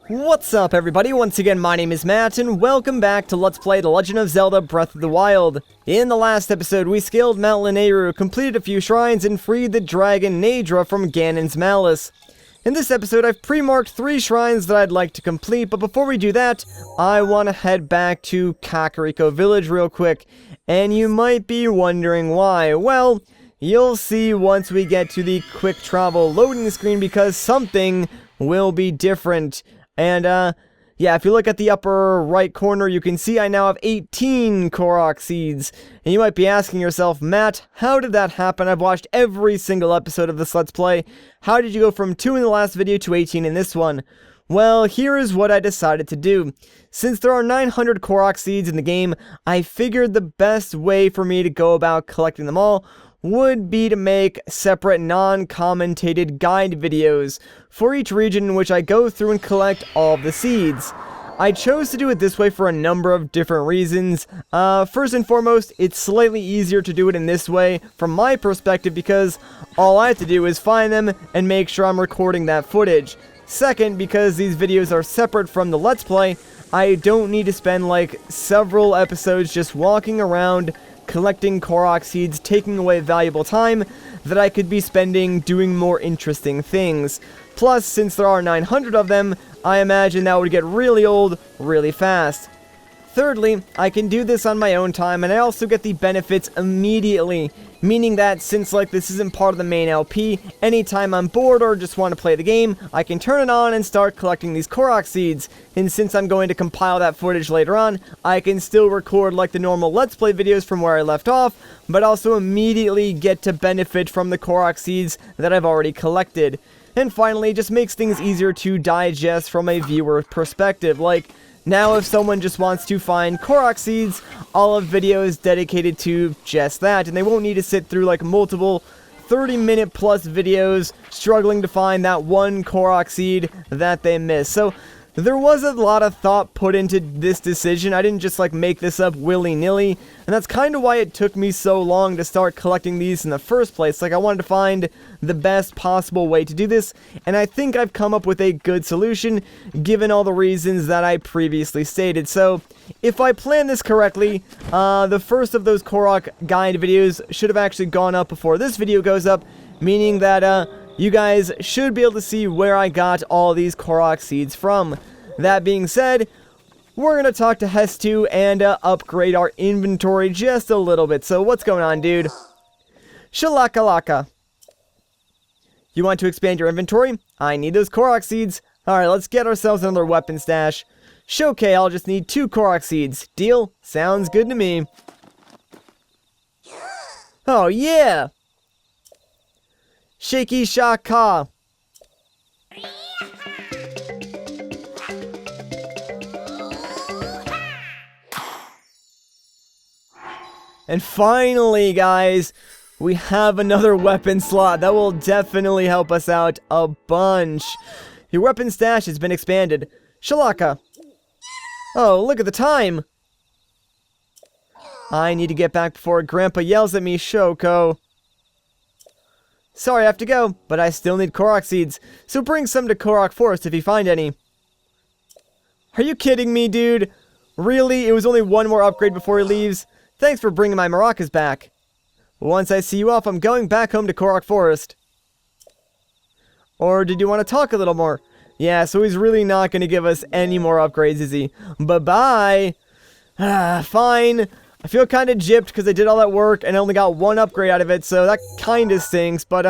What's up, everybody? Once again, my name is Matt, and welcome back to Let's Play The Legend of Zelda Breath of the Wild. In the last episode, we scaled Mount Lanayru, completed a few shrines, and freed the dragon Naydra from Ganon's malice. In this episode, I've pre-marked 3 shrines that I'd like to complete, but before we do that, I want to head back to Kakariko Village real quick, and you might be wondering why. Well, you'll see once we get to the quick travel loading screen, because something will be different. And, yeah, if you look at the upper right corner, you can see I now have 18 Korok seeds. And you might be asking yourself, Matt, how did that happen? I've watched every single episode of this Let's Play. How did you go from 2 in the last video to 18 in this one? Well, here is what I decided to do. Since there are 900 Korok seeds in the game, I figured the best way for me to go about collecting them all would be to make separate non-commentated guide videos for each region in which I go through and collect all of the seeds. I chose to do it this way for a number of different reasons. First and foremost, it's slightly easier to do it in this way from my perspective because all I have to do is find them and make sure I'm recording that footage. Second, because these videos are separate from the Let's Play, I don't need to spend like several episodes just walking around collecting Korok seeds, taking away valuable time that I could be spending doing more interesting things. Plus, since there are 900 of them, I imagine that would get really old really fast. Thirdly, I can do this on my own time, and I also get the benefits immediately, meaning that since this isn't part of the main LP, anytime I'm bored or just want to play the game, I can turn it on and start collecting these Korok seeds. And since I'm going to compile that footage later on, I can still record like the normal Let's Play videos from where I left off, but also immediately get to benefit from the Korok seeds that I've already collected. And finally, it just makes things easier to digest from a viewer perspective. Now if someone just wants to find Korok seeds, I'll have videos dedicated to just that, and they won't need to sit through multiple 30-minute plus videos struggling to find that one Korok seed that they missed. So there was a lot of thought put into this decision. I didn't just make this up willy-nilly, and that's kind of why it took me so long to start collecting these in the first place. I wanted to find the best possible way to do this, and I think I've come up with a good solution given all the reasons that I previously stated. So if I plan this correctly, the first of those Korok guide videos should have actually gone up before this video goes up, meaning that you guys should be able to see where I got all these Korok seeds from. That being said, we're going to talk to Hateno and upgrade our inventory just a little bit. So what's going on, dude? Shalakalaka. You want to expand your inventory? I need those Korok seeds. Alright, let's get ourselves another weapon stash. Okay, I'll just need 2 Korok seeds. Deal? Sounds good to me. Oh, yeah! Shaky Shaka. And finally, guys, we have another weapon slot. That will definitely help us out a bunch. Your weapon stash has been expanded. Shalaka. Oh, look at the time. I need to get back before Grandpa yells at me, Shoko. Sorry, I have to go, but I still need Korok seeds, so bring some to Korok Forest if you find any. Are you kidding me, dude? Really? It was only one more upgrade before he leaves? Thanks for bringing my maracas back. Once I see you off, I'm going back home to Korok Forest. Or did you want to talk a little more? Yeah, so he's really not going to give us any more upgrades, is he? Bye-bye. Fine. I feel kind of gypped because I did all that work and I only got 1 upgrade out of it, so that kind of stinks, but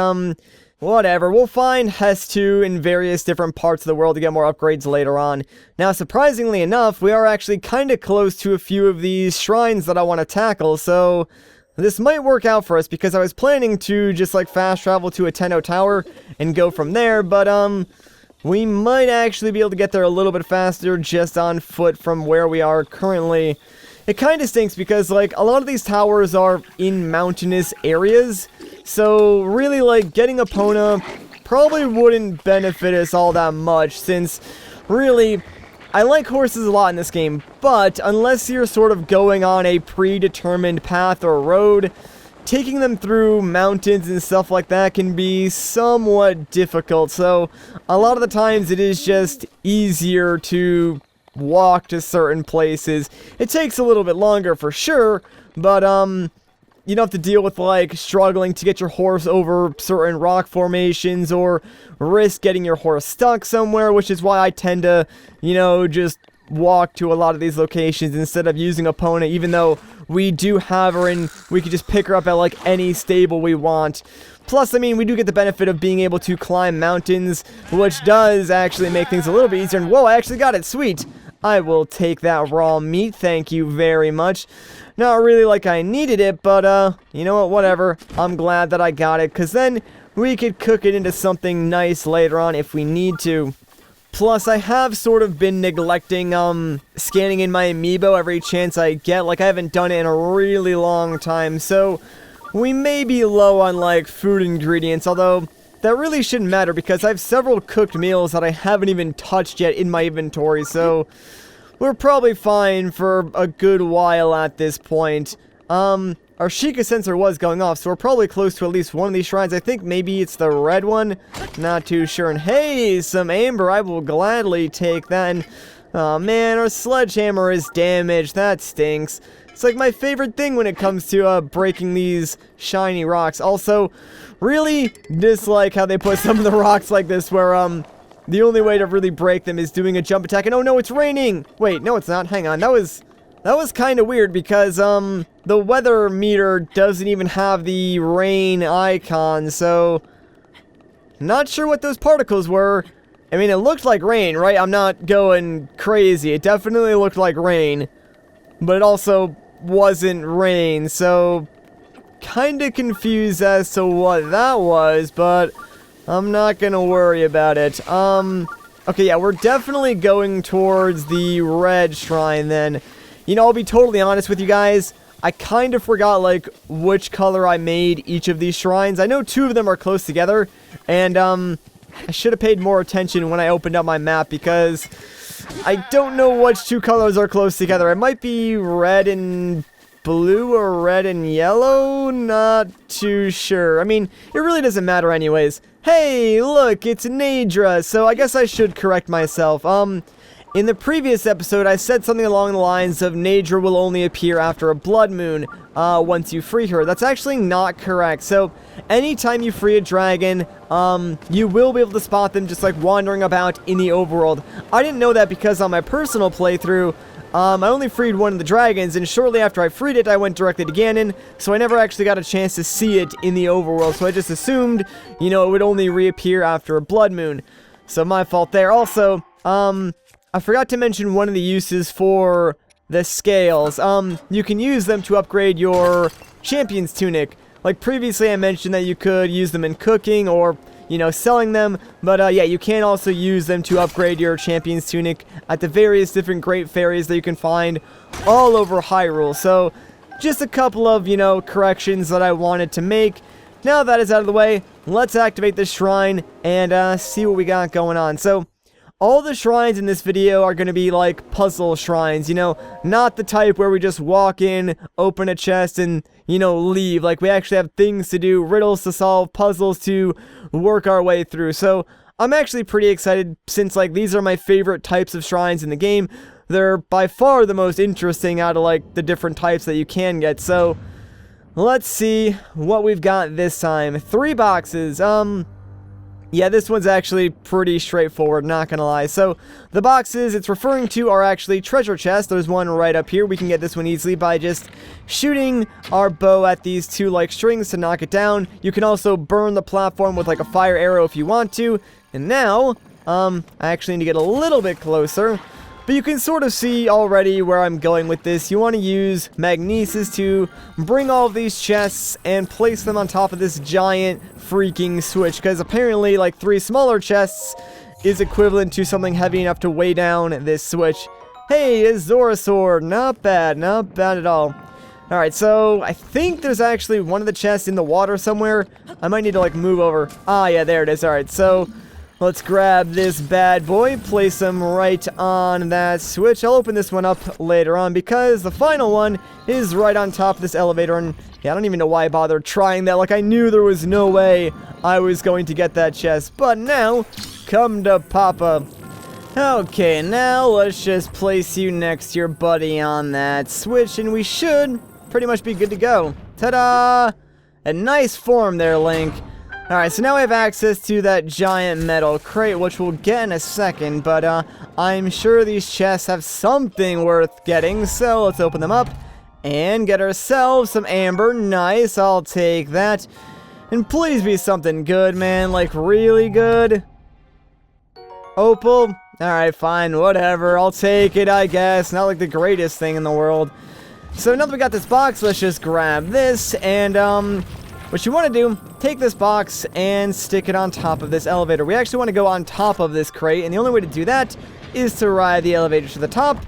whatever. We'll find Hateno in various different parts of the world to get more upgrades later on. Now, surprisingly enough, we are actually kind of close to a few of these shrines that I want to tackle, so this might work out for us because I was planning to just fast travel to Hateno Tower and go from there, but we might actually be able to get there a little bit faster just on foot from where we are currently. It kind of stinks because, a lot of these towers are in mountainous areas, so really, getting Epona probably wouldn't benefit us all that much, since, really, I like horses a lot in this game, but unless you're sort of going on a predetermined path or road, taking them through mountains and stuff like that can be somewhat difficult. So a lot of the times it is just easier to walk to certain places. It takes a little bit longer for sure, but you don't have to deal with like struggling to get your horse over certain rock formations or risk getting your horse stuck somewhere, which is why I tend to, you know, just walk to a lot of these locations instead of using Epona, even though we do have her and we could just pick her up at like any stable we want. Plus, I mean, we do get the benefit of being able to climb mountains, which does actually make things a little bit easier. And whoa, I actually got it. Sweet. I will take that raw meat. Thank you very much. Not really like I needed it, but you know what, whatever. I'm glad that I got it, because then we could cook it into something nice later on if we need to. Plus, I have sort of been neglecting, scanning in my amiibo every chance I get. Like, I haven't done it in a really long time, so we may be low on, like, food ingredients, although that really shouldn't matter because I have several cooked meals that I haven't even touched yet in my inventory, so we're probably fine for a good while at this point. Our Sheikah sensor was going off, so we're probably close to at least one of these shrines. I think maybe it's the red one. Not too sure. And hey, some amber. I will gladly take that. And, oh man, our sledgehammer is damaged. That stinks. It's like my favorite thing when it comes to breaking these shiny rocks. Also, really dislike how they put some of the rocks like this where the only way to really break them is doing a jump attack. And oh no, it's raining! Wait, no it's not. Hang on. That was kind of weird because the weather meter doesn't even have the rain icon, so not sure what those particles were. I mean, it looked like rain, right? I'm not going crazy. It definitely looked like rain, but it also wasn't rain, so kind of confused as to what that was, but I'm not gonna worry about it. Okay, yeah, we're definitely going towards the red shrine then. You know, I'll be totally honest with you guys. I kind of forgot, like, which color I made each of these shrines. I know two of them are close together, and, I should have paid more attention when I opened up my map, because I don't know which two colors are close together. It might be red and blue or red and yellow? Not too sure. I mean, it really doesn't matter anyways. Hey, look, it's Naedra, so I guess I should correct myself. In the previous episode, I said something along the lines of Naedra will only appear after a blood moon, once you free her. That's actually not correct. So, anytime you free a dragon, you will be able to spot them just like wandering about in the overworld. I didn't know that because on my personal playthrough, I only freed one of the dragons, and shortly after I freed it, I went directly to Ganon, so I never actually got a chance to see it in the overworld, so I just assumed, you know, it would only reappear after a blood moon. So, my fault there. Also, I forgot to mention one of the uses for the scales. You can use them to upgrade your champion's tunic. Like previously I mentioned that you could use them in cooking or, you know, selling them. But yeah, you can also use them to upgrade your champion's tunic at the various different great fairies that you can find all over Hyrule. So just a couple of, you know, corrections that I wanted to make. Now that is out of the way, let's activate this shrine and see what we got going on. So all the shrines in this video are going to be like puzzle shrines, you know, not the type where we just walk in, open a chest, and, you know, leave. Like, we actually have things to do, riddles to solve, puzzles to work our way through. So, I'm actually pretty excited since, like, these are my favorite types of shrines in the game. They're by far the most interesting out of, like, the different types that you can get. So, let's see what we've got this time. 3 boxes, yeah, this one's actually pretty straightforward, not gonna lie. So, the boxes it's referring to are actually treasure chests. There's one right up here. We can get this one easily by just shooting our bow at these two, like, strings to knock it down. You can also burn the platform with, like, a fire arrow if you want to. And now, I actually need to get a little bit closer. But you can sort of see already where I'm going with this. You want to use magnesis to bring all of these chests and place them on top of this giant freaking switch. Because apparently, like, 3 smaller chests is equivalent to something heavy enough to weigh down this switch. Hey, a Zora sword. Not bad at all. Alright, so I think there's actually one of the chests in the water somewhere. I might need to, like, move over. Ah, yeah, there it is. Alright, so Let's grab this bad boy, place him right on that switch. I'll open this one up later on because the final one is right on top of this elevator. And yeah, I don't even know why I bothered trying that. Like, I knew there was no way I was going to get that chest. But now, come to Papa. Okay, now let's just place you next to your buddy on that switch, and we should pretty much be good to go. Ta-da! A nice form there, Link. Alright, so now we have access to that giant metal crate, which we'll get in a second, but I'm sure these chests have something worth getting, so let's open them up and get ourselves some amber. Nice, I'll take that. And please be something good, man, like really good. Opal? Alright, fine, whatever, I'll take it, I guess. Not like the greatest thing in the world. So now that we got this box, let's just grab this, and what you want to do, take this box and stick it on top of this elevator. We actually want to go on top of this crate, and the only way to do that is to ride the elevator to the top,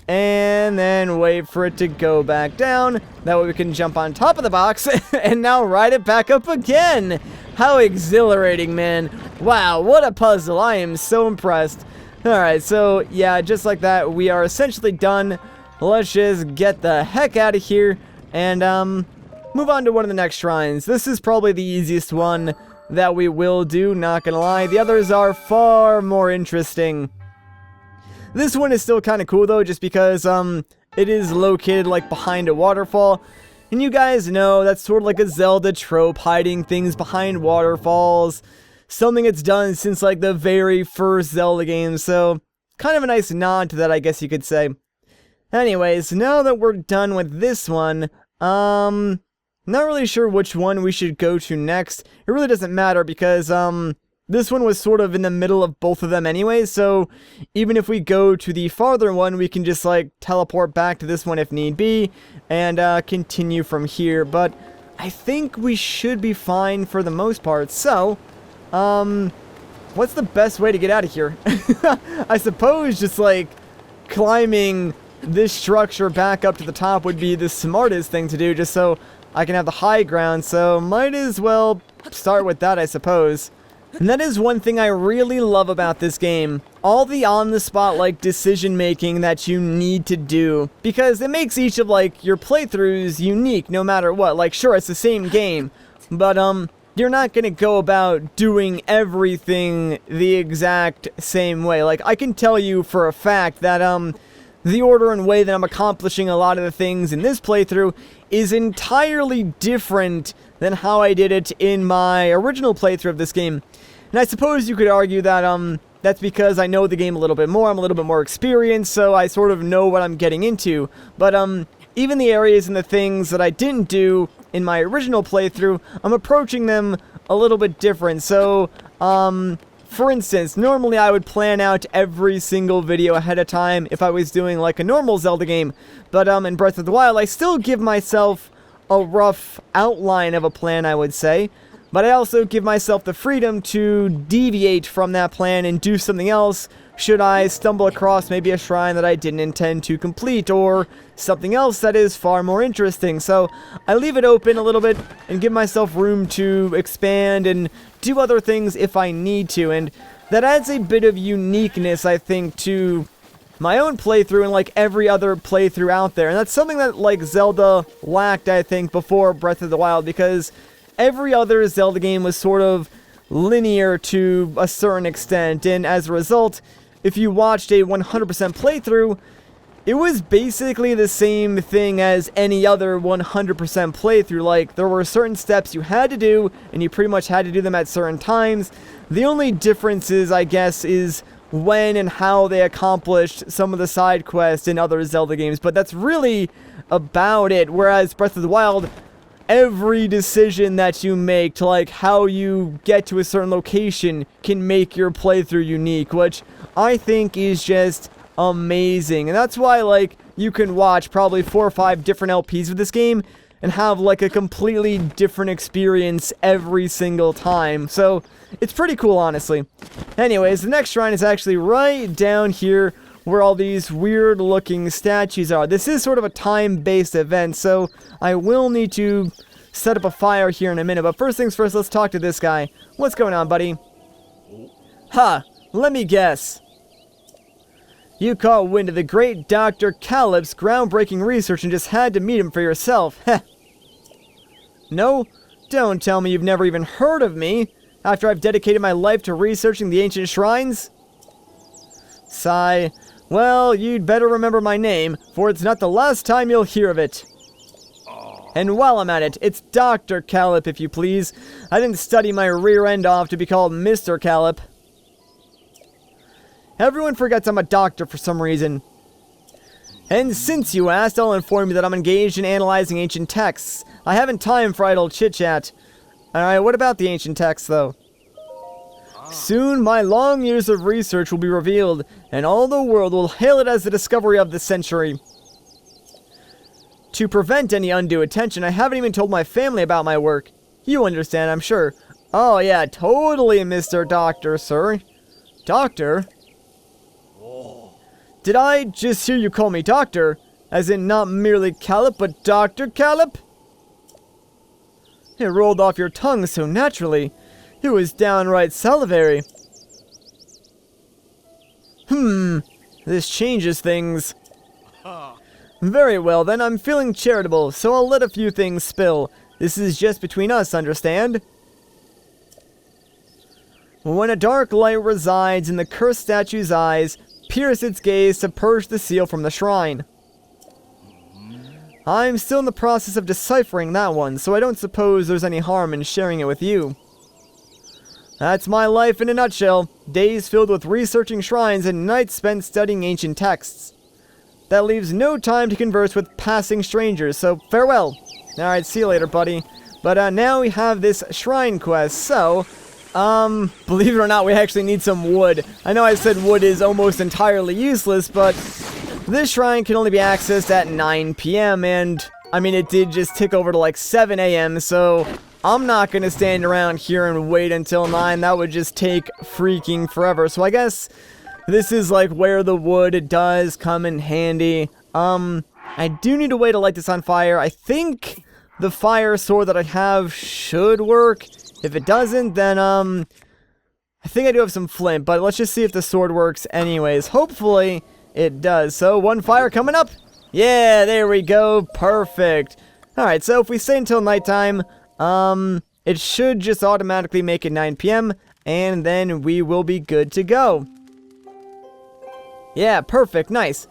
and then wait for it to go back down. That way we can jump on top of the box, and now ride it back up again. How exhilarating, man. Wow, what a puzzle. I am so impressed. Alright, so yeah, just like that, we are essentially done. Let's just get the heck out of here, and move on to one of the next shrines. This is probably the easiest one that we will do, not gonna lie. The others are far more interesting. This one is still kind of cool though, just because it is located like behind a waterfall. And you guys know that's sort of like a Zelda trope, hiding things behind waterfalls. Something it's done since like the very first Zelda game, so kind of a nice nod to that, I guess you could say. Anyways, now that we're done with this one, not really sure which one we should go to next. It really doesn't matter because, this one was sort of in the middle of both of them anyway, so even if we go to the farther one, we can just, like, teleport back to this one if need be, and, continue from here, but I think we should be fine for the most part, so, what's the best way to get out of here? I suppose just, like, climbing this structure back up to the top would be the smartest thing to do, just so I can have the high ground, so might as well start with that, I suppose. And that is one thing I really love about this game. All the on-the-spot, like, decision-making that you need to do. Because it makes each of, like, your playthroughs unique, no matter what. Like, sure, it's the same game, but, you're not gonna go about doing everything the exact same way. Like, I can tell you for a fact that, the order and way that I'm accomplishing a lot of the things in this playthrough is entirely different than how I did it in my original playthrough of this game. And I suppose you could argue that, that's because I know the game a little bit more, I'm a little bit more experienced, so I sort of know what I'm getting into. But, even the areas and the things that I didn't do in my original playthrough, I'm approaching them a little bit different. So, for instance, normally I would plan out every single video ahead of time if I was doing like a normal Zelda game, but in Breath of the Wild I still give myself a rough outline of a plan, I would say, but I also give myself the freedom to deviate from that plan and do something else should I stumble across maybe a shrine that I didn't intend to complete, or something else that is far more interesting. So I leave it open a little bit and give myself room to expand and do other things if I need to, and that adds a bit of uniqueness, I think, to my own playthrough and like every other playthrough out there. And that's something that like Zelda lacked, I think, before Breath of the Wild, because every other Zelda game was sort of linear to a certain extent, and as a result, if you watched a 100% playthrough, it was basically the same thing as any other 100% playthrough. Like, there were certain steps you had to do, and you pretty much had to do them at certain times. The only differences, I guess, is when and how they accomplished some of the side quests in other Zelda games, but that's really about it. Whereas Breath of the Wild, every decision that you make to like how you get to a certain location can make your playthrough unique, which I think is just amazing. And that's why like you can watch probably 4 or 5 different LPs of this game and have like a completely different experience every single time. So it's pretty cool, honestly. Anyways, the next shrine is actually right down here where all these weird looking statues are. This is sort of a time-based event, so I will need to set up a fire here in a minute. But first things first, let's talk to this guy. What's going on, buddy? Ha! Let me guess. You caught wind of the great Dr. Calip's groundbreaking research and just had to meet him for yourself. Heh. No? Don't tell me you've never even heard of me, after I've dedicated my life to researching the ancient shrines? Sigh. Well, you'd better remember my name, for it's not the last time you'll hear of it. And while I'm at it, it's Dr. Calip, if you please. I didn't study my rear end off to be called Mr. Calip. Everyone forgets I'm a doctor for some reason. And since you asked, I'll inform you that I'm engaged in analyzing ancient texts. I haven't time for idle chit-chat. Alright, what about the ancient texts, though? Soon, my long years of research will be revealed, and all the world will hail it as the discovery of the century. To prevent any undue attention, I haven't even told my family about my work. You understand, I'm sure. Oh yeah, totally, Mr. Doctor, sir. Doctor? Did I just hear you call me Doctor? As in not merely Calip, but Dr. Calip? It rolled off your tongue so naturally. It was downright salivary. This changes things. Very well then, I'm feeling charitable, so I'll let a few things spill. This is just between us, understand? When a dark light resides in the cursed statue's eyes, pierce its gaze to purge the seal from the shrine. I'm still in the process of deciphering that one, so I don't suppose there's any harm in sharing it with you. That's my life in a nutshell. Days filled with researching shrines and nights spent studying ancient texts. That leaves no time to converse with passing strangers, so farewell. Alright, see you later, buddy. But now we have this shrine quest, so... believe it or not, we actually need some wood. I know I said wood is almost entirely useless, but this shrine can only be accessed at 9 p.m. and, I mean, it did just tick over to like 7 a.m., so I'm not gonna stand around here and wait until 9. That would just take freaking forever. So I guess this is like where the wood does come in handy. I do need a way to light this on fire. I think the fire sword that I have should work. If it doesn't, then, I think I do have some flint, but let's just see if the sword works anyways. Hopefully, it does. So, one fire coming up. Yeah, there we go. Perfect. Alright, so if we stay until nighttime, it should just automatically make it 9 p.m., and then we will be good to go. Yeah, perfect. Nice.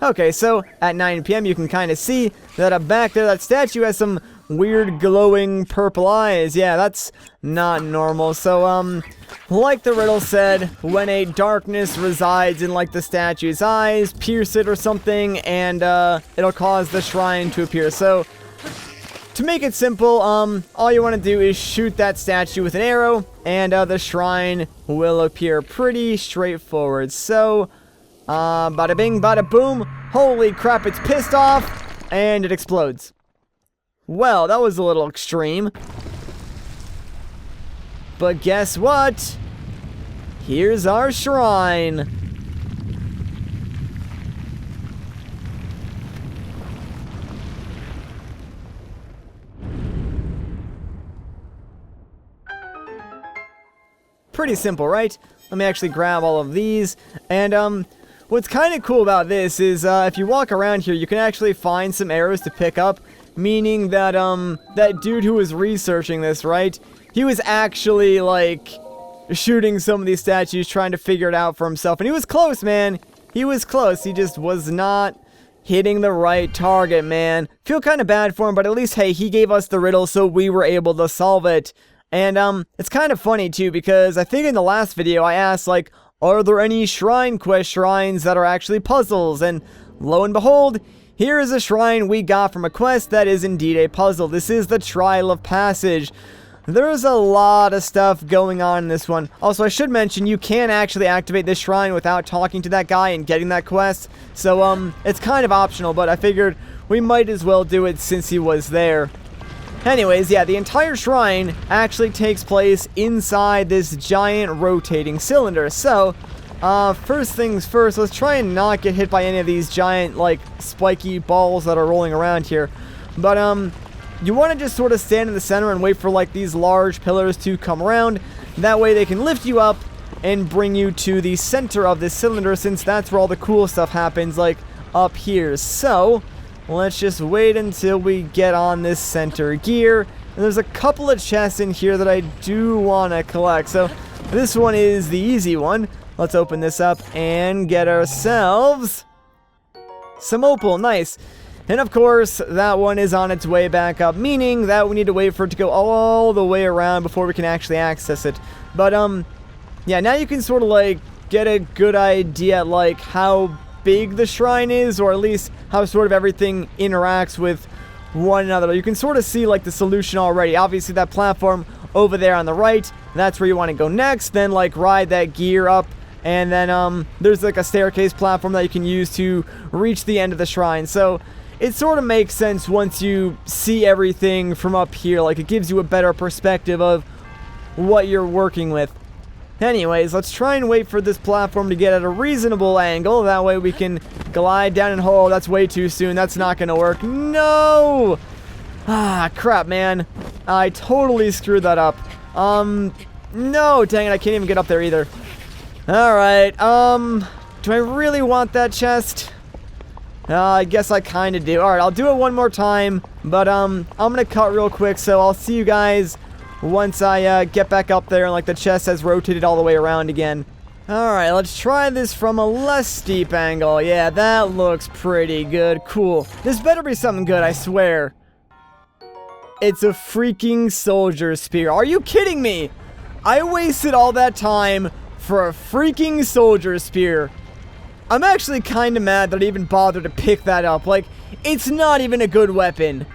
Okay, so, at 9 p.m., you can kind of see that back there, that statue has some weird glowing purple eyes. Yeah, that's not normal. So, like the riddle said, when a darkness resides in, like, the statue's eyes, pierce it or something, and, it'll cause the shrine to appear. So, to make it simple, all you want to do is shoot that statue with an arrow, and, the shrine will appear. Pretty straightforward. So, bada bing, bada boom. Holy crap, it's pissed off, and it explodes. Well, that was a little extreme. But guess what? Here's our shrine. Pretty simple, right? Let me actually grab all of these. And, what's kind of cool about this is, if you walk around here, you can actually find some arrows to pick up. Meaning that, that dude who was researching this, right? He was actually, like, shooting some of these statues, trying to figure it out for himself. And he was close, man. He was close. He just was not hitting the right target, man. Feel kind of bad for him, but at least, hey, he gave us the riddle, so we were able to solve it. And, it's kind of funny, too, because I think in the last video I asked, like, are there any shrine quest shrines that are actually puzzles? And lo and behold, here is a shrine we got from a quest that is indeed a puzzle. This is the Trial of Passage. There's a lot of stuff going on in this one. Also, I should mention, you can actually activate this shrine without talking to that guy and getting that quest. So, it's kind of optional, but I figured we might as well do it since he was there. Anyways, yeah, the entire shrine actually takes place inside this giant rotating cylinder. So, first things first, let's try and not get hit by any of these giant, like, spiky balls that are rolling around here. But, you want to just sort of stand in the center and wait for, like, these large pillars to come around. That way they can lift you up, and bring you to the center of this cylinder, since that's where all the cool stuff happens, like up here. So let's just wait until we get on this center gear. And there's a couple of chests in here that I do want to collect. So this one is the easy one. Let's open this up and get ourselves some opal. Nice. And of course, that one is on its way back up, meaning that we need to wait for it to go all the way around before we can actually access it. But, yeah, now you can sort of, like, get a good idea, like, how big the shrine is, or at least how sort of everything interacts with one another. You can sort of see, like, the solution already. Obviously, that platform over there on the right, that's where you want to go next. Then, like, ride that gear up. And then, there's, like, a staircase platform that you can use to reach the end of the shrine. So it sort of makes sense once you see everything from up here. Like, it gives you a better perspective of what you're working with. Anyways, let's try and wait for this platform to get at a reasonable angle. That way we can glide down and hold. That's way too soon. That's not going to work. No! Ah, crap, man. I totally screwed that up. No, dang it. I can't even get up there either. Alright, do I really want that chest? I guess I kind of do. Alright, I'll do it one more time, but, I'm gonna cut real quick, so I'll see you guys once I, get back up there and, like, the chest has rotated all the way around again. Alright, let's try this from a less steep angle. Yeah, that looks pretty good. Cool. This better be something good, I swear. It's a freaking soldier spear. Are you kidding me? I wasted all that time for a freaking soldier spear. I'm actually kind of mad that I even bothered to pick that up. Like, it's not even a good weapon.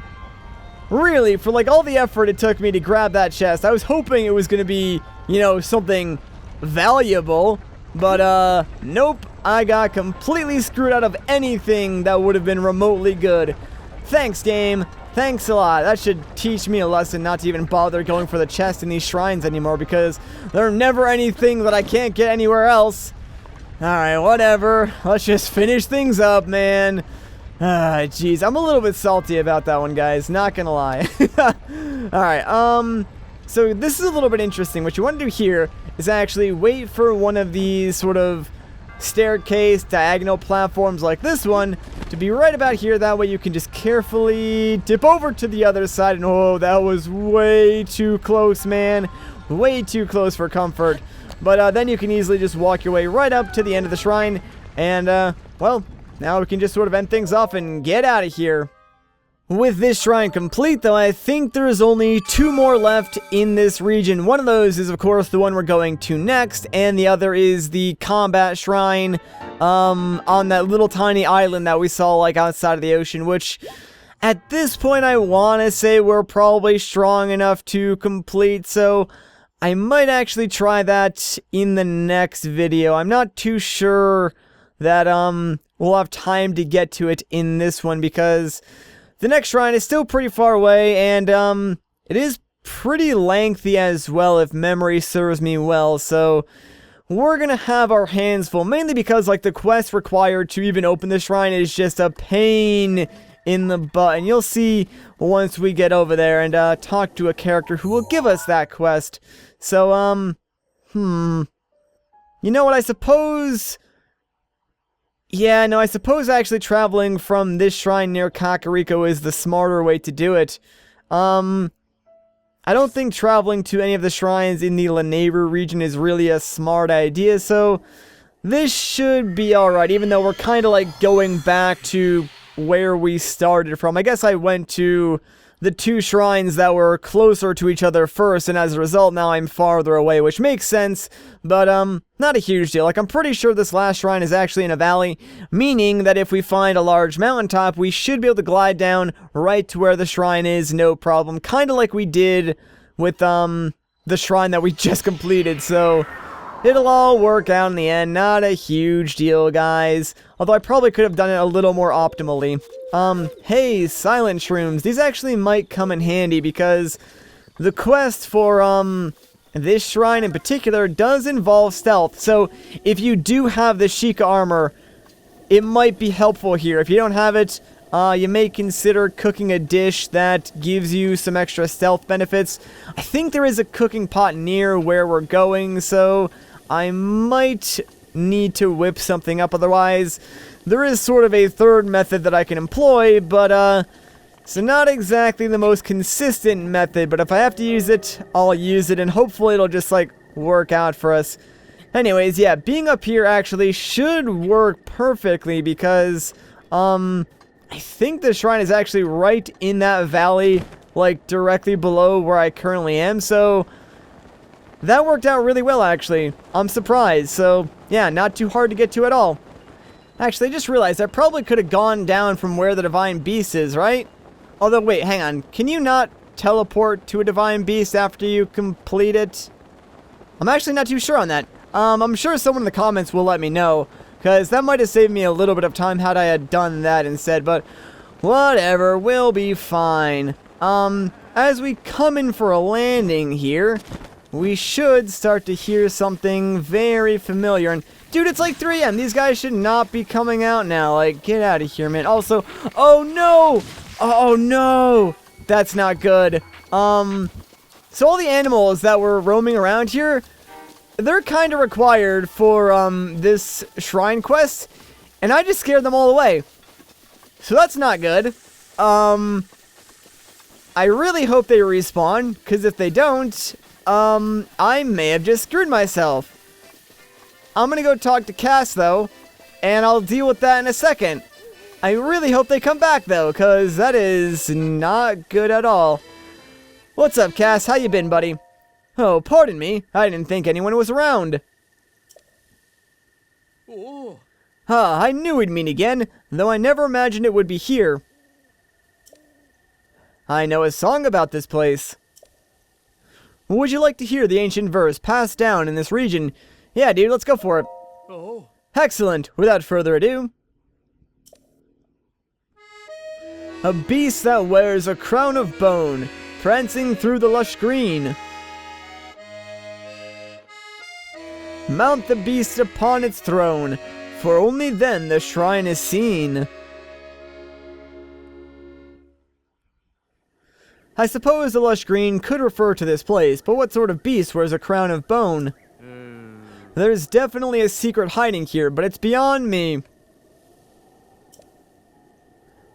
Really, for like all the effort it took me to grab that chest, I was hoping it was going to be, you know, something valuable. But, nope. I got completely screwed out of anything that would have been remotely good. Thanks, game. Thanks a lot. That should teach me a lesson not to even bother going for the chest in these shrines anymore, because they're never anything that I can't get anywhere else. Alright, whatever. Let's just finish things up, man. Ah, jeez. I'm a little bit salty about that one, guys. Not gonna lie. Alright, so this is a little bit interesting. What you want to do here is actually wait for one of these sort of staircase diagonal platforms like this one to be right about here. That way you can just carefully dip over to the other side. And oh, that was way too close, man. Way too close for comfort. But then you can easily just walk your way right up to the end of the shrine. And, well, now we can just sort of end things off and get out of here. With this shrine complete, though, I think there's only 2 more left in this region. One of those is, of course, the one we're going to next, and the other is the combat shrine on that little tiny island that we saw, like, outside of the ocean, which, at this point, I want to say we're probably strong enough to complete, so I might actually try that in the next video. I'm not too sure that, we'll have time to get to it in this one, because the next shrine is still pretty far away, and, it is pretty lengthy as well, if memory serves me well, so we're gonna have our hands full, mainly because, like, the quest required to even open the shrine is just a pain in the butt, and you'll see once we get over there and, talk to a character who will give us that quest. So, you know what, I suppose... Yeah, no, I suppose actually traveling from this shrine near Kakariko is the smarter way to do it. I don't think traveling to any of the shrines in the Lanayru region is really a smart idea, so this should be alright, even though we're kind of like going back to where we started from. I guess I went to the 2 shrines that were closer to each other first, and as a result, now I'm farther away, which makes sense, but, not a huge deal. Like, I'm pretty sure this last shrine is actually in a valley, meaning that if we find a large mountaintop, we should be able to glide down right to where the shrine is, no problem. Kind of like we did with, the shrine that we just completed, so it'll all work out in the end. Not a huge deal, guys. Although I probably could have done it a little more optimally. Hey, silent shrooms. These actually might come in handy because the quest for, this shrine in particular does involve stealth. So if you do have the Sheikah armor, it might be helpful here. If you don't have it, you may consider cooking a dish that gives you some extra stealth benefits. I think there is a cooking pot near where we're going, so I might need to whip something up otherwise. There is sort of a third method that I can employ, but, so not exactly the most consistent method, but if I have to use it, I'll use it, and hopefully it'll just, like, work out for us. Anyways, yeah, being up here actually should work perfectly because, I think the shrine is actually right in that valley, like, directly below where I currently am, so that worked out really well, actually. I'm surprised, so, yeah, not too hard to get to at all. Actually, I just realized I probably could have gone down from where the Divine Beast is, right? Although, wait, hang on. Can you not teleport to a Divine Beast after you complete it? I'm actually not too sure on that. I'm sure someone in the comments will let me know, because that might have saved me a little bit of time had I had done that instead, but whatever, we'll be fine. As we come in for a landing here, we should start to hear something very familiar, and dude, it's like 3 AM. These guys should not be coming out now. Like, get out of here, man. Also, oh no! Oh no! That's not good. So all the animals that were roaming around here, they're kind of required for, this shrine quest, and I just scared them all away. So that's not good. I really hope they respawn, because if they don't, I may have just screwed myself. I'm gonna go talk to Cass, though, and I'll deal with that in a second. I really hope they come back, though, because that is not good at all. What's up, Cass? How you been, buddy? Oh, pardon me. I didn't think anyone was around. Oh. Huh, I knew we'd meet again, though I never imagined it would be here. I know a song about this place. Would you like to hear the ancient verse passed down in this region? Yeah, dude, let's go for it. Oh. Excellent. Without further ado. A beast that wears a crown of bone, prancing through the lush green. Mount the beast upon its throne, for only then the shrine is seen. I suppose the lush green could refer to this place, but what sort of beast wears a crown of bone? There's definitely a secret hiding here, but it's beyond me.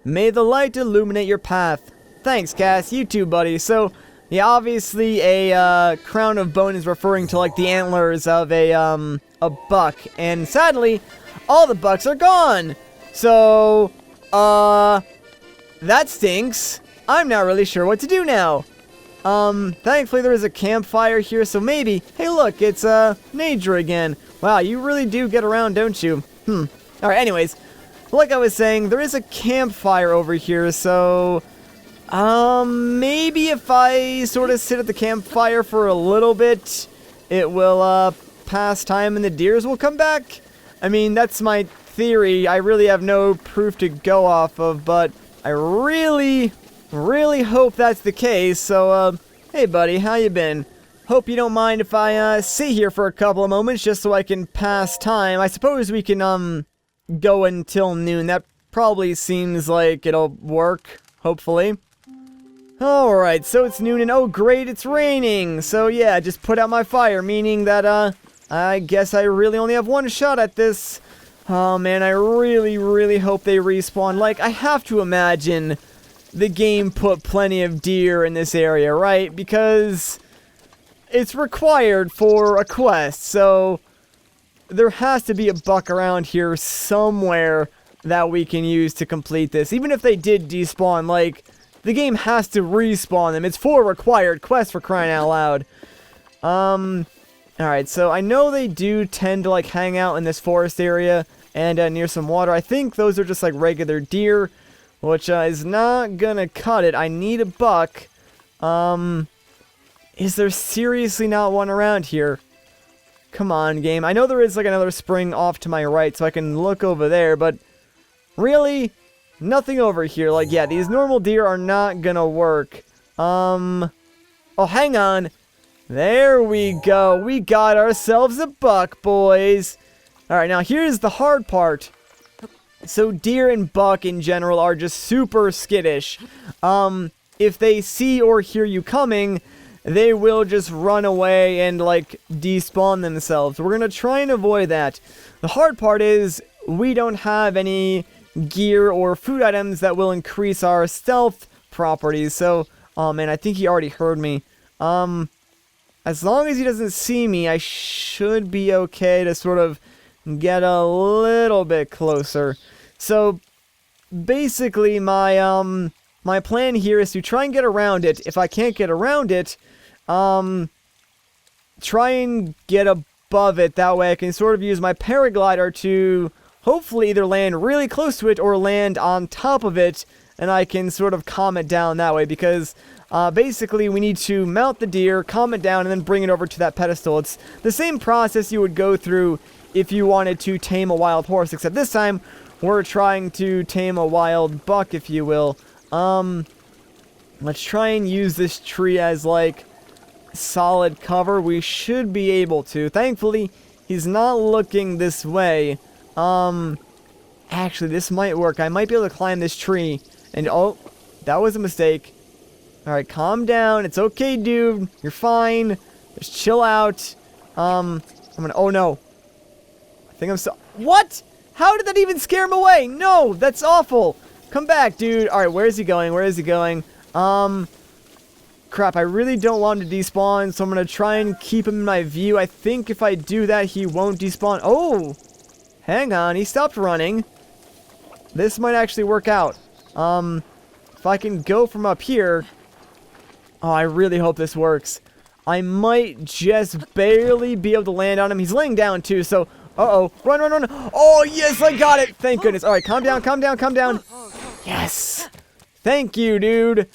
May the light illuminate your path. Thanks, Cass. You too, buddy. So, yeah, obviously a crown of bone is referring to, like, the antlers of a buck. And sadly, all the bucks are gone. So, that stinks. I'm not really sure what to do now. Thankfully there is a campfire here, so maybe... Hey, look, it's, Nadra again. Wow, you really do get around, don't you? Alright, anyways. Like I was saying, there is a campfire over here, so... maybe if I sort of sit at the campfire for a little bit, it will, pass time and the deers will come back? I mean, that's my theory. I really have no proof to go off of, but I really hope that's the case. So, hey buddy, how you been? Hope you don't mind if I, sit here for a couple of moments just so I can pass time. I suppose we can, go until noon. That probably seems like it'll work, hopefully. Alright, so it's noon and oh great, it's raining! So yeah, just put out my fire, meaning that, I guess I really only have one shot at this. Oh man, I really hope they respawn. Like, I have to imagine the game put plenty of deer in this area, right? Because it's required for a quest, so there has to be a buck around here somewhere that we can use to complete this. Even if they did despawn, like, the game has to respawn them. It's for a required quest, for crying out loud. Alright, so I know they do tend to, like, hang out in this forest area and near some water. I think those are just, like, regular deer, which is not gonna cut it. I need a buck. Is there seriously not one around here? Come on, game. I know there is, like, another spring off to my right, so I can look over there, but really? Nothing over here. Like, yeah, these normal deer are not gonna work. Oh, hang on. There we go. We got ourselves a buck, boys. Alright, now here's the hard part. So deer and buck in general are just super skittish. If they see or hear you coming, they will just run away and, like, despawn themselves. We're gonna try and avoid that. The hard part is we don't have any gear or food items that will increase our stealth properties. So, oh man, I think he already heard me. As long as he doesn't see me, I should be okay to sort of get a little bit closer. So, basically, my plan here is to try and get around it. If I can't get around it, try and get above it. That way I can sort of use my paraglider to hopefully either land really close to it or land on top of it, and I can sort of calm it down that way, because basically we need to mount the deer, calm it down, and then bring it over to that pedestal. It's the same process you would go through if you wanted to tame a wild horse, except this time we're trying to tame a wild buck, if you will. Let's try and use this tree as, like, solid cover. We should be able to. Thankfully, he's not looking this way. Actually, this might work. I might be able to climb this tree. And, oh, that was a mistake. Alright, calm down. It's okay, dude. You're fine. Just chill out. I'm gonna, oh no. I think I'm so, what? How did that even scare him away? No, that's awful. Come back, dude. Alright, where is he going? Where is he going? Crap, I really don't want him to despawn, so I'm gonna try and keep him in my view. I think if I do that, he won't despawn. Oh! Hang on, he stopped running. This might actually work out. If I can go from up here... Oh, I really hope this works. I might just barely be able to land on him. He's laying down, too, so... Uh-oh. Run, run, run. Oh, yes, I got it. Thank goodness. All right, calm down, calm down, calm down. Yes. Thank you, dude.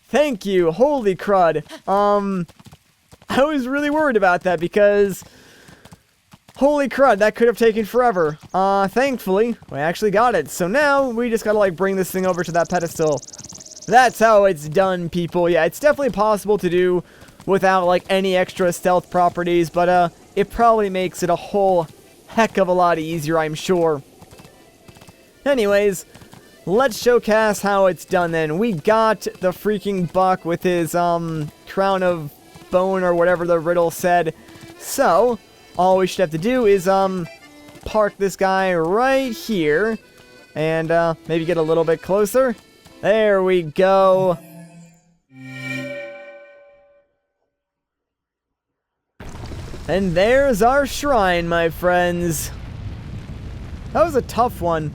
Thank you. Holy crud. I was really worried about that because... Holy crud, that could have taken forever. Thankfully, we actually got it. So now, we just gotta, like, bring this thing over to that pedestal. That's how it's done, people. Yeah, it's definitely possible to do without, like, any extra stealth properties, but, it probably makes it a whole heck of a lot easier, I'm sure. Anyways, let's showcase how it's done then. We got the freaking buck with his, crown of bone or whatever the riddle said. So, all we should have to do is, park this guy right here. And, maybe get a little bit closer. There we go. And there's our shrine, my friends. That was a tough one.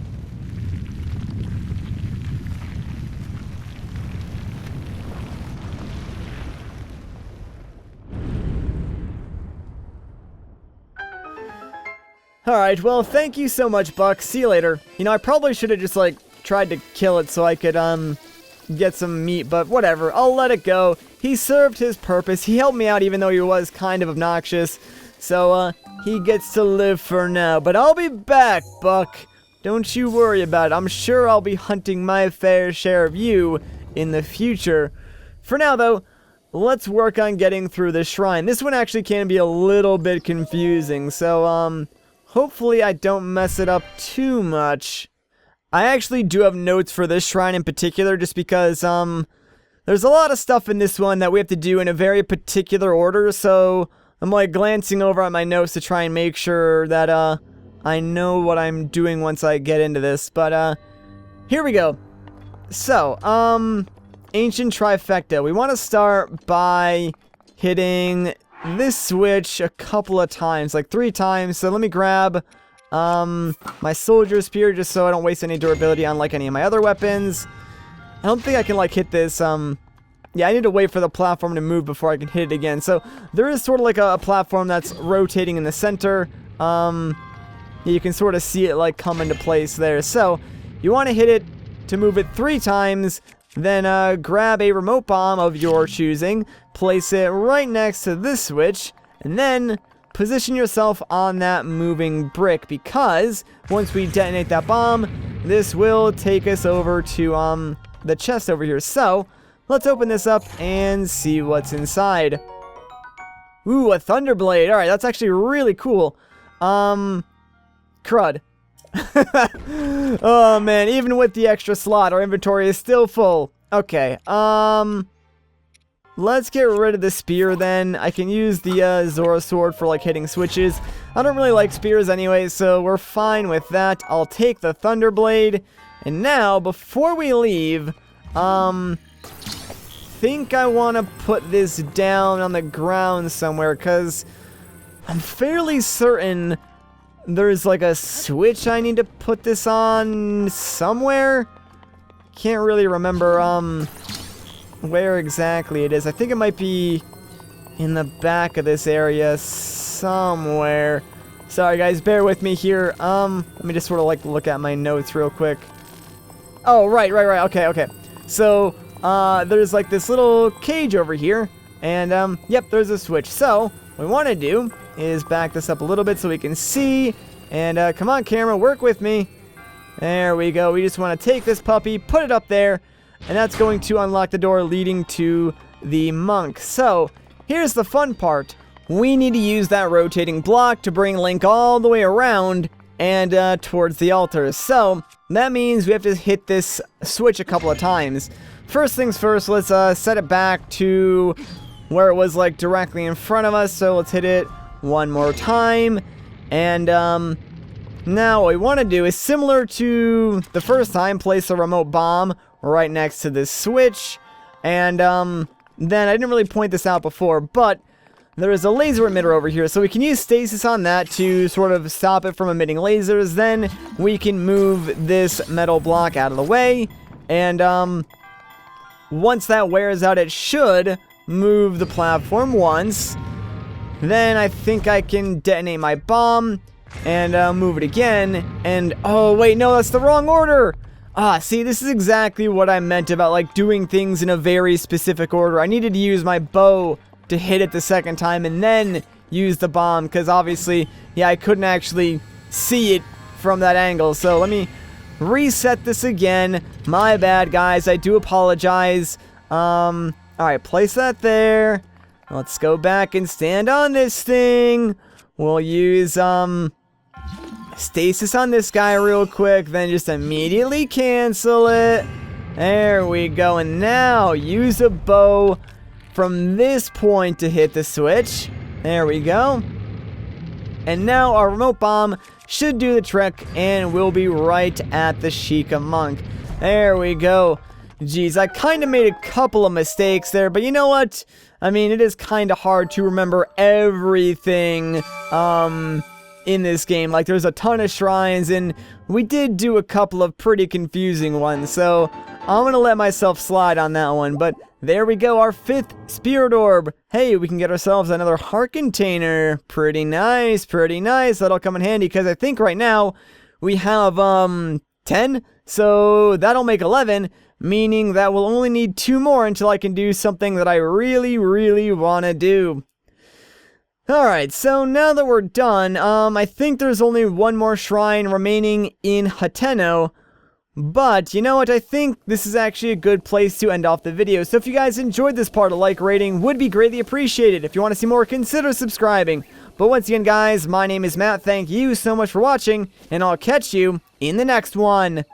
Alright, well, thank you so much, Buck. See you later. You know, I probably should have just, like, tried to kill it so I could, get some meat, but whatever. I'll let it go. He served his purpose. He helped me out even though he was kind of obnoxious. So, he gets to live for now. But I'll be back, Buck. Don't you worry about it. I'm sure I'll be hunting my fair share of you in the future. For now, though, let's work on getting through this shrine. This one actually can be a little bit confusing, so, hopefully I don't mess it up too much. I actually do have notes for this shrine in particular, just because, there's a lot of stuff in this one that we have to do in a very particular order, so I'm, like, glancing over at my notes to try and make sure that, I know what I'm doing once I get into this, but, here we go. So, Ancient Trifecta. We want to start by hitting this switch a couple of times, like 3 times, so let me grab... my soldier spear, just so I don't waste any durability on, like, any of my other weapons. I don't think I can, like, hit this, yeah, I need to wait for the platform to move before I can hit it again. So, there is sort of, like, a platform that's rotating in the center. You can sort of see it, like, come into place there. So, you want to hit it to move it 3 times, then, grab a remote bomb of your choosing, place it right next to this switch, and then... position yourself on that moving brick, because once we detonate that bomb, this will take us over to the chest over here. So, let's open this up and see what's inside. Ooh, a Thunderblade. Alright, that's actually really cool. Crud. Oh man, even with the extra slot, our inventory is still full. Okay, let's get rid of the spear then. I can use the Zora sword for like hitting switches. I don't really like spears anyway, so we're fine with that. I'll take the Thunder Blade. And now, before we leave, I think I want to put this down on the ground somewhere, because I'm fairly certain there's like a switch I need to put this on somewhere. Can't really remember where exactly it is. I think it might be in the back of this area somewhere. Sorry guys, bear with me here. Let me just sort of like look at my notes real quick. Oh, right. Okay. So, there's like this little cage over here. And, yep, there's a switch. So, what we want to do is back this up a little bit so we can see. And, come on, camera, work with me. There we go. We just want to take this puppy, put it up there, and that's going to unlock the door leading to the monk. So, here's the fun part. We need to use that rotating block to bring Link all the way around and towards the altar. So, that means we have to hit this switch a couple of times. First things first, let's set it back to where it was like directly in front of us. So, let's hit it one more time. And, now what we want to do is similar to the first time, place a remote bomb right next to this switch. And then I didn't really point this out before, but there is a laser emitter over here, so we can use stasis on that to sort of stop it from emitting lasers. Then we can move this metal block out of the way, and once that wears out, it should move the platform once. Then I think I can detonate my bomb and move it again. And oh wait, no, that's the wrong order. See, this is exactly what I meant about like doing things in a very specific order. I needed to use my bow to hit it the second time and then use the bomb, because obviously, yeah, I couldn't actually see it from that angle. So let me reset this again. My bad, guys. I do apologize. Alright, place that there. Let's go back and stand on this thing. We'll use, stasis on this guy real quick, then just immediately cancel it. There we go. And now use a bow from this point to hit the switch. There we go. And now our remote bomb should do the trick, and we'll be right at the Sheikah monk. There we go. Jeez, I kind of made a couple of mistakes there, but you know what? I mean, it is kind of hard to remember everything in this game. Like, there's a ton of shrines, and we did do a couple of pretty confusing ones, so I'm gonna let myself slide on that one. But there we go, our 5th Spirit Orb. Hey, we can get ourselves another heart container. Pretty nice, pretty nice. That'll come in handy, because I think right now we have 10, so that'll make 11, meaning that we'll only need 2 more until I can do something that I really, really want to do. Alright, so now that we're done, I think there's only one more shrine remaining in Hateno. But, you know what, I think this is actually a good place to end off the video. So if you guys enjoyed this part, a like rating would be greatly appreciated. If you want to see more, consider subscribing. But once again, guys, my name is Matt. Thank you so much for watching, and I'll catch you in the next one.